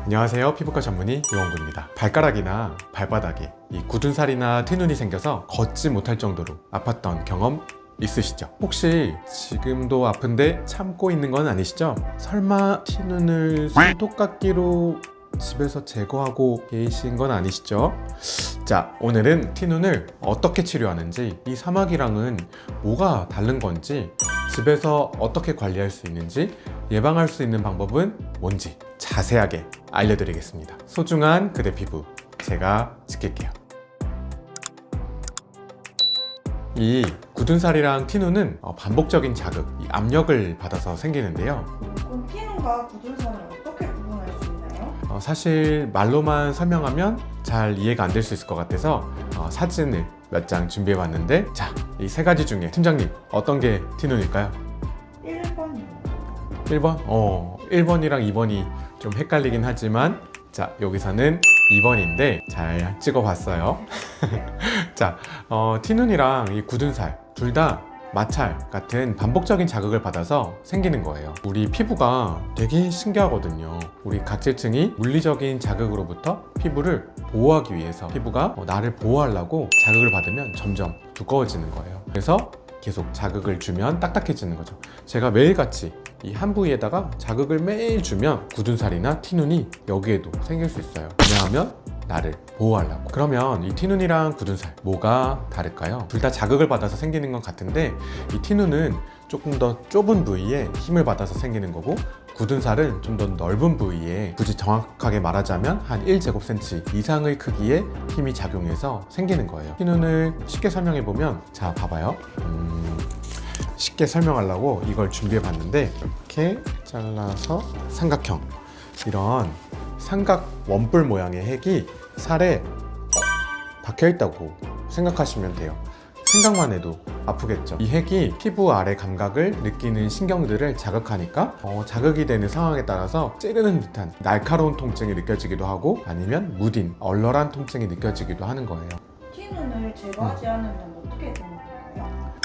안녕하세요. 피부과 전문의 이원구입니다. 발가락이나 발바닥에 이 굳은 살이나 티눈이 생겨서 걷지 못할 정도로 아팠던 경험 있으시죠? 혹시 지금도 아픈데 참고 있는 건 아니시죠? 설마 티눈을 손톱깎이로 집에서 제거하고 계신 건 아니시죠? 자, 오늘은 티눈을 어떻게 치료하는지, 이 사막이랑은 뭐가 다른 건지, 집에서 어떻게 관리할 수 있는지, 예방할 수 있는 방법은 뭔지 자세하게 알려드리겠습니다. 소중한 그대 피부, 제가 지킬게요. 이 굳은 살이랑 티눈은 반복적인 자극, 이 압력을 받아서 생기는데요. 그럼 티눈과 굳은 살은 어떻게 구분할 수 있나요? 사실 말로만 설명하면 잘 이해가 안 될 수 있을 것 같아서 사진을 몇 장 준비해 봤는데, 자, 이 세 가지 중에 팀장님 어떤 게 티눈일까요? 1번이요. 1번? 1번이랑 2번이 좀 헷갈리긴 하지만, 자, 여기서는 2번인데 잘 찍어봤어요. 자, 티눈이랑 이 굳은 살 둘 다 마찰 같은 반복적인 자극을 받아서 생기는 거예요. 우리 피부가 되게 신기하거든요. 우리 각질층이 물리적인 자극으로부터 피부를 보호하기 위해서, 피부가 나를 보호하려고 자극을 받으면 점점 두꺼워지는 거예요. 그래서 계속 자극을 주면 딱딱해지는 거죠. 제가 매일같이 이 한 부위에다가 자극을 매일 주면 굳은 살이나 티눈이 여기에도 생길 수 있어요. 왜냐하면 나를 보호하려고. 그러면 이 티눈이랑 굳은 살 뭐가 다를까요? 둘 다 자극을 받아서 생기는 건 같은데, 이 티눈은 조금 더 좁은 부위에 힘을 받아서 생기는 거고, 굳은 살은 좀 더 넓은 부위에, 굳이 정확하게 말하자면 한 1제곱센치 이상의 크기의 힘이 작용해서 생기는 거예요. 티눈을 쉽게 설명해 보면, 자, 봐봐요. 쉽게 설명하려고 이걸 준비해 봤는데, 이렇게 잘라서 삼각형, 이런 삼각 원뿔 모양의 핵이 살에 박혀 있다고 생각하시면 돼요. 생각만 해도 아프겠죠? 이 핵이 피부 아래 감각을 느끼는 신경들을 자극하니까 자극이 되는 상황에 따라서 찌르는 듯한 날카로운 통증이 느껴지기도 하고, 아니면 무딘, 얼얼한 통증이 느껴지기도 하는 거예요. 티눈을 제거하지 않으면 어떻게 되는 거예요?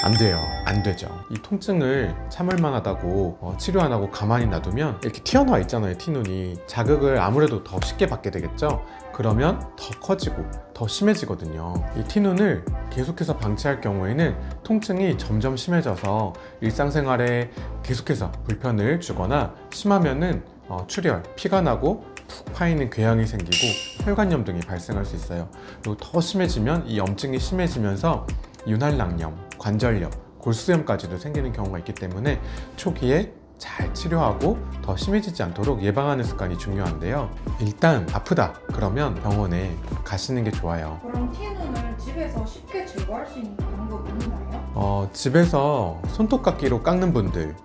안 돼요. 안 되죠. 이 통증을 참을 만하다고 치료 안 하고 가만히 놔두면 이렇게 튀어나와 있잖아요. 티눈이 자극을 아무래도 더 쉽게 받게 되겠죠. 그러면 더 커지고 더 심해지거든요. 이 티눈을 계속해서 방치할 경우에는 통증이 점점 심해져서 일상생활에 계속해서 불편을 주거나, 심하면은 출혈, 피가 나고 푹 파이는 궤양이 생기고 혈관염 등이 발생할 수 있어요. 그리고 더 심해지면 이 염증이 심해지면서 윤활낭염, 관절염, 골수염까지도 생기는 경우가 있기 때문에 초기에 잘 치료하고 더 심해지지 않도록 예방하는 습관이 중요한데요. 일단 아프다 그러면 병원에 가시는 게 좋아요. 그럼 티눈을 집에서 쉽게 제거할 수 있는 방법이 있나요? 집에서 손톱깎이로 깎는 분들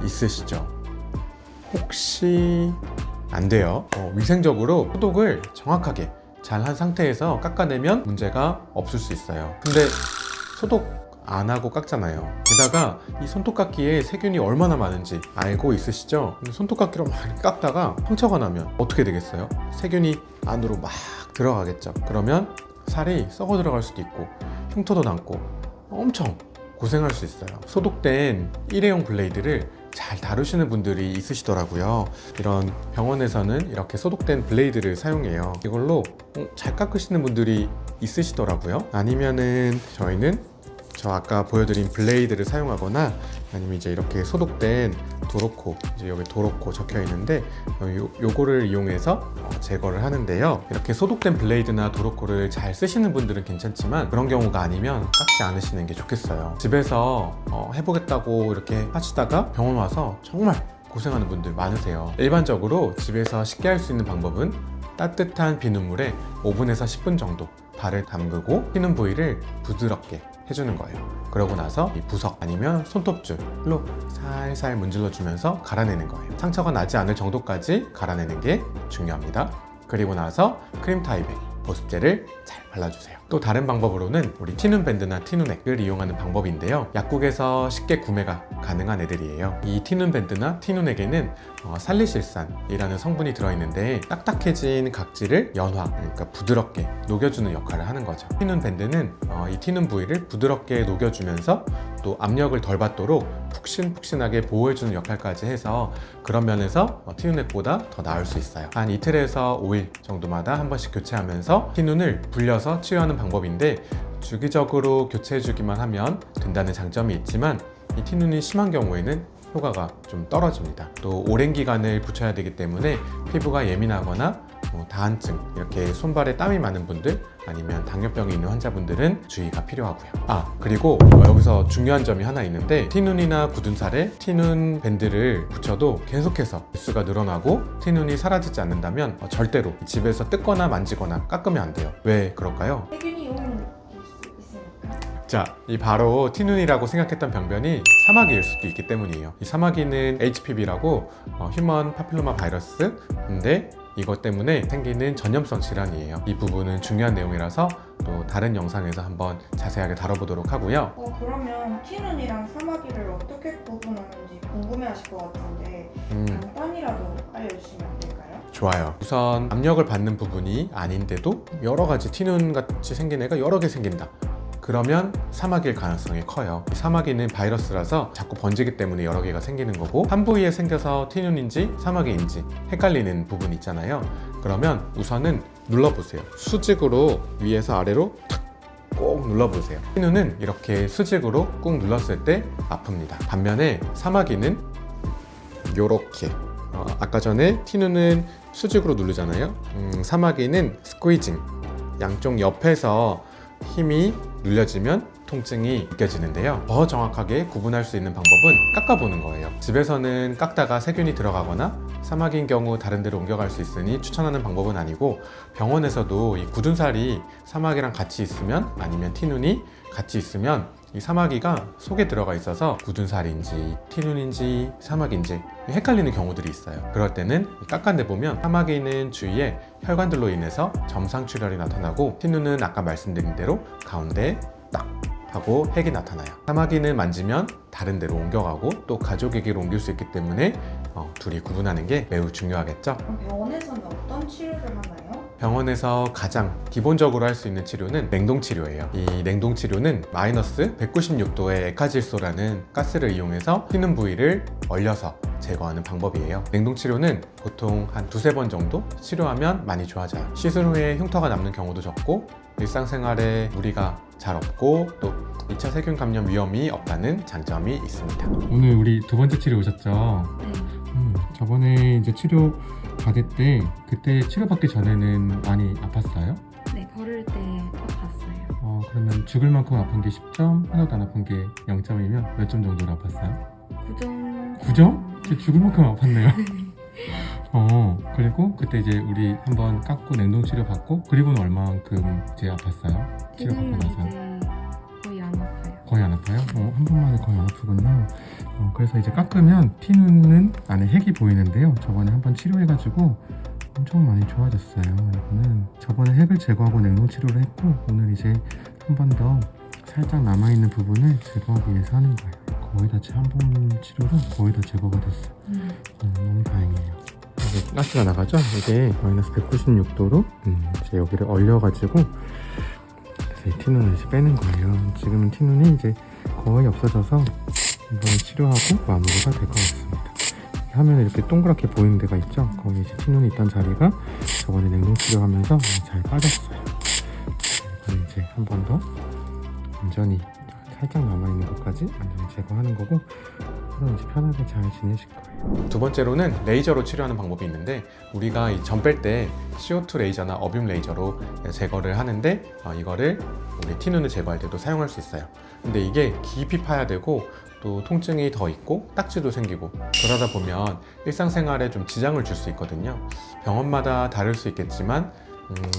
있으시죠? 혹시 안 돼요. 위생적으로 소독을 정확하게 잘 한 상태에서 깎아내면 문제가 없을 수 있어요. 근데 소독 안 하고 깎잖아요. 게다가 이 손톱깎이에 세균이 얼마나 많은지 알고 있으시죠? 근데 손톱깎이로 막 깎다가 상처가 나면 어떻게 되겠어요? 세균이 안으로 막 들어가겠죠. 그러면 살이 썩어 들어갈 수도 있고 흉터도 남고 엄청 고생할 수 있어요. 소독된 일회용 블레이드를 잘 다루시는 분들이 있으시더라고요. 이런 병원에서는 이렇게 소독된 블레이드를 사용해요. 이걸로 잘 깎으시는 분들이 있으시더라고요. 아니면은 저희는 저 아까 보여드린 블레이드를 사용하거나, 아니면 이제 이렇게 소독된 도로코, 이제 여기 도로코 적혀 있는데 요거를 이용해서 제거를 하는데요. 이렇게 소독된 블레이드나 도로코를 잘 쓰시는 분들은 괜찮지만, 그런 경우가 아니면 깎지 않으시는 게 좋겠어요. 집에서 해보겠다고 이렇게 하시다가 병원 와서 정말 고생하는 분들 많으세요. 일반적으로 집에서 쉽게 할 수 있는 방법은 따뜻한 비눗물에 5분에서 10분 정도 발을 담그고 튀는 부위를 부드럽게 해주는 거예요. 그러고 나서 이 부석 아니면 손톱줄로 살살 문질러 주면서 갈아내는 거예요. 상처가 나지 않을 정도까지 갈아내는 게 중요합니다. 그리고 나서 크림 타입의 보습제를 잘 발라주세요. 또 다른 방법으로는 우리 티눈 밴드나 티눈액을 이용하는 방법인데요. 약국에서 쉽게 구매가 가능한 애들이에요. 이 티눈 밴드나 티눈액에는 살리실산이라는 성분이 들어있는데 딱딱해진 각질을 연화, 그러니까 부드럽게 녹여주는 역할을 하는 거죠. 티눈 밴드는 이 티눈 부위를 부드럽게 녹여주면서 또 압력을 덜 받도록 푹신푹신하게 보호해주는 역할까지 해서 그런 면에서 티눈액보다 더 나을 수 있어요. 한 이틀에서 5일 정도마다 한 번씩 교체하면서 티눈을 불려서 치유하는 방법인데 주기적으로 교체해주기만 하면 된다는 장점이 있지만 이 티눈이 심한 경우에는 효과가 좀 떨어집니다. 또 오랜 기간을 붙여야 되기 때문에 피부가 예민하거나 다한증, 이렇게 손발에 땀이 많은 분들 아니면 당뇨병이 있는 환자분들은 주의가 필요하고요. 그리고 여기서 중요한 점이 하나 있는데 티눈이나 굳은 살에 티눈 밴드를 붙여도 계속해서 개수가 늘어나고 티눈이 사라지지 않는다면 절대로 집에서 뜯거나 만지거나 깎으면 안 돼요. 왜 그럴까요? 세균이 올 수 있으니까. 자, 이 바로 티눈이라고 생각했던 병변이 사마귀일 수도 있기 때문이에요. 이 사마귀는 HPV라고 휴먼 파필로마 바이러스인데 이것 때문에 생기는 전염성 질환이에요. 이 부분은 중요한 내용이라서 또 다른 영상에서 한번 자세하게 다뤄보도록 하고요. 그러면 티눈이랑 사마귀를 어떻게 구분하는지 궁금해하실 것 같은데 간단히라도 알려주시면 안 될까요? 좋아요. 우선 압력을 받는 부분이 아닌데도 여러 가지 티눈 같이 생긴 애가 여러 개 생긴다. 그러면 사마귀일 가능성이 커요. 이 사마귀는 바이러스라서 자꾸 번지기 때문에 여러 개가 생기는 거고 한 부위에 생겨서 티눈인지 사마귀인지 헷갈리는 부분이 있잖아요. 그러면 우선은 눌러보세요. 수직으로 위에서 아래로 꼭 눌러보세요. 티눈은 이렇게 수직으로 꾹 눌렀을 때 아픕니다. 반면에 사마귀는 요렇게 아까 전에 티눈은 수직으로 누르잖아요. 사마귀는 스퀴징, 양쪽 옆에서 힘이 눌려지면 통증이 느껴지는데요. 더 정확하게 구분할 수 있는 방법은 깎아보는 거예요. 집에서는 깎다가 세균이 들어가거나 사마귀인 경우 다른 데로 옮겨갈 수 있으니 추천하는 방법은 아니고 병원에서도 이 굳은 살이 사마귀랑 같이 있으면 아니면 티눈이 같이 있으면 이 사마귀가 속에 들어가 있어서 굳은 살인지 티눈인지 사마귀인지 헷갈리는 경우들이 있어요. 그럴 때는 깎아내보면 사마귀는 주위에 혈관들로 인해서 점상 출혈이 나타나고 티눈은 아까 말씀드린 대로 가운데 딱 하고 핵이 나타나요. 사마귀는 만지면 다른 데로 옮겨가고 또 가족에게로 옮길 수 있기 때문에 둘이 구분하는 게 매우 중요하겠죠. 그럼 병원에서는 어떤 치료를 하나요? 병원에서 가장 기본적으로 할 수 있는 치료는 냉동 치료예요. 이 냉동 치료는 마이너스 196도의 에카질소라는 가스를 이용해서 튀는 부위를 얼려서 제거하는 방법이에요. 냉동 치료는 보통 한 두세 번 정도 치료하면 많이 좋아져요. 시술 후에 흉터가 남는 경우도 적고 일상생활에 무리가 잘 없고 또 2차 세균 감염 위험이 없다는 장점이 있습니다. 오늘 우리 두 번째 치료 오셨죠? 네. 저번에 이제 치료 받을 때 그때 치료받기 전에는 많이 아팠어요? 네, 걸을 때 아팠어요. 그러면 죽을 만큼 아픈 게 10점, 하나도 안 아픈 게 0점이면 몇 점 정도로 아팠어요? 9점. 9점? 진짜 죽을 만큼 아팠네요. 그리고 그때 이제 우리 한번 깎고 냉동 치료 받고 그리고는 얼마만큼 이제 아팠어요? 치료 받고 지금은 나서 이제 거의 안 아파요. 거의 안 아파요? 한 번만에 거의 안 아프군요. 그래서 이제 깎으면 티눈은 안에 핵이 보이는데요. 저번에 한번 치료해가지고 엄청 많이 좋아졌어요. 이거는 저번에 핵을 제거하고 냉동 치료를 했고 오늘 이제 한 번 더 살짝 남아있는 부분을 제거하기 위해서 하는 거예요. 거의 다 한 번 치료로 거의 다 제거가 됐어요. 너무 다행이에요. 이게 가스가 나가죠? 이게 마이너스 196도로 이제 여기를 얼려가지고 이 티눈을 이제 빼는 거예요. 지금은 티눈이 이제 거의 없어져서 이번에 치료하고 마무리가 될 것 같습니다. 화면에 이렇게 동그랗게 보이는 데가 있죠? 거기 이제 티눈이 있던 자리가 저번에 냉동 치료하면서 잘 빠졌어요. 이건 이제 한 번 더 완전히 살짝 남아있는 것까지 완전히 제거하는 거고 그럼 이제 편하게 잘 지내실 거예요. 두 번째로는 레이저로 치료하는 방법이 있는데 우리가 이 점 뺄 때 CO2 레이저나 어뷸 레이저로 제거를 하는데 이거를 우리 티눈을 제거할 때도 사용할 수 있어요. 근데 이게 깊이 파야 되고 또 통증이 더 있고 딱지도 생기고 그러다 보면 일상생활에 좀 지장을 줄 수 있거든요. 병원마다 다를 수 있겠지만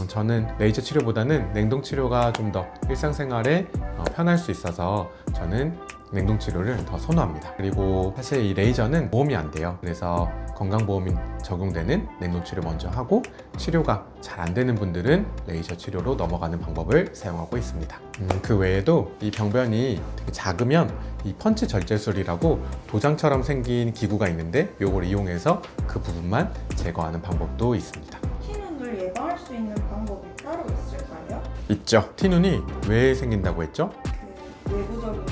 저는 레이저 치료보다는 냉동 치료가 좀 더 일상생활에 편할 수 있어서 저는 냉동 치료를 더 선호합니다. 그리고 사실 이 레이저는 보험이 안 돼요. 그래서 건강보험이 적용되는 냉동 치료 먼저 하고 치료가 잘 안 되는 분들은 레이저 치료로 넘어가는 방법을 사용하고 있습니다. 그 외에도 이 병변이 되게 작으면 이 펀치 절제술이라고 도장처럼 생긴 기구가 있는데 이걸 이용해서 그 부분만 제거하는 방법도 있습니다. 티눈을 예방할 수 있는 방법이 따로 있을까요? 있죠. 티눈이 왜 생긴다고 했죠? 그 외부적인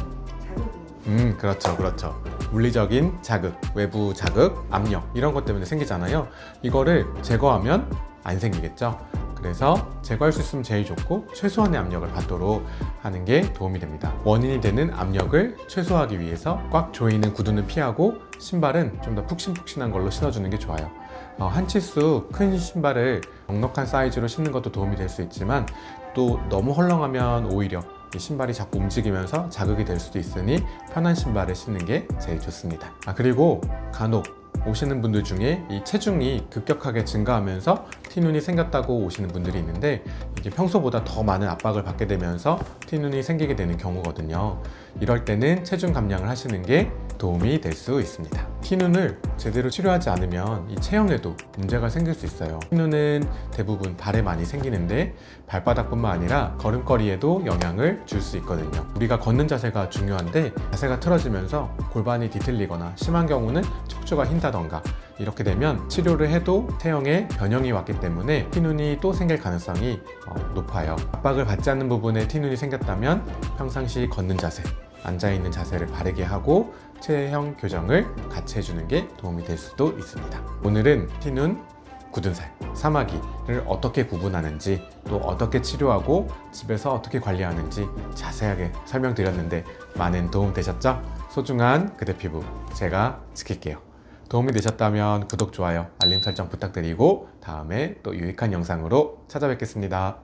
자극이. 그렇죠. 물리적인 자극, 외부 자극, 압력 이런 것 때문에 생기잖아요. 이거를 제거하면 안 생기겠죠. 그래서 제거할 수 있으면 제일 좋고 최소한의 압력을 받도록 하는 게 도움이 됩니다. 원인이 되는 압력을 최소화하기 위해서 꽉 조이는 구두는 피하고 신발은 좀 더 푹신푹신한 걸로 신어주는 게 좋아요. 한 치수 큰 신발을 넉넉한 사이즈로 신는 것도 도움이 될 수 있지만 또 너무 헐렁하면 오히려 이 신발이 자꾸 움직이면서 자극이 될 수도 있으니 편한 신발을 신는 게 제일 좋습니다. 그리고 간혹 오시는 분들 중에 이 체중이 급격하게 증가하면서 티눈이 생겼다고 오시는 분들이 있는데 이게 평소보다 더 많은 압박을 받게 되면서 티눈이 생기게 되는 경우거든요. 이럴 때는 체중 감량을 하시는 게 도움이 될 수 있습니다. 티눈을 제대로 치료하지 않으면 이 체형에도 문제가 생길 수 있어요. 티눈은 대부분 발에 많이 생기는데 발바닥뿐만 아니라 걸음걸이에도 영향을 줄 수 있거든요. 우리가 걷는 자세가 중요한데 자세가 틀어지면서 골반이 뒤틀리거나 심한 경우는 척추가 휜다던가 이렇게 되면 치료를 해도 체형에 변형이 왔기 때문에 티눈이 또 생길 가능성이 높아요. 압박을 받지 않는 부분에 티눈이 생겼다면 평상시 걷는 자세, 앉아있는 자세를 바르게 하고 체형 교정을 같이 해주는 게 도움이 될 수도 있습니다. 오늘은 티눈, 굳은 살, 사마귀를 어떻게 구분하는지 또 어떻게 치료하고 집에서 어떻게 관리하는지 자세하게 설명드렸는데 많은 도움 되셨죠? 소중한 그대 피부 제가 지킬게요. 도움이 되셨다면 구독, 좋아요, 알림 설정 부탁드리고 다음에 또 유익한 영상으로 찾아뵙겠습니다.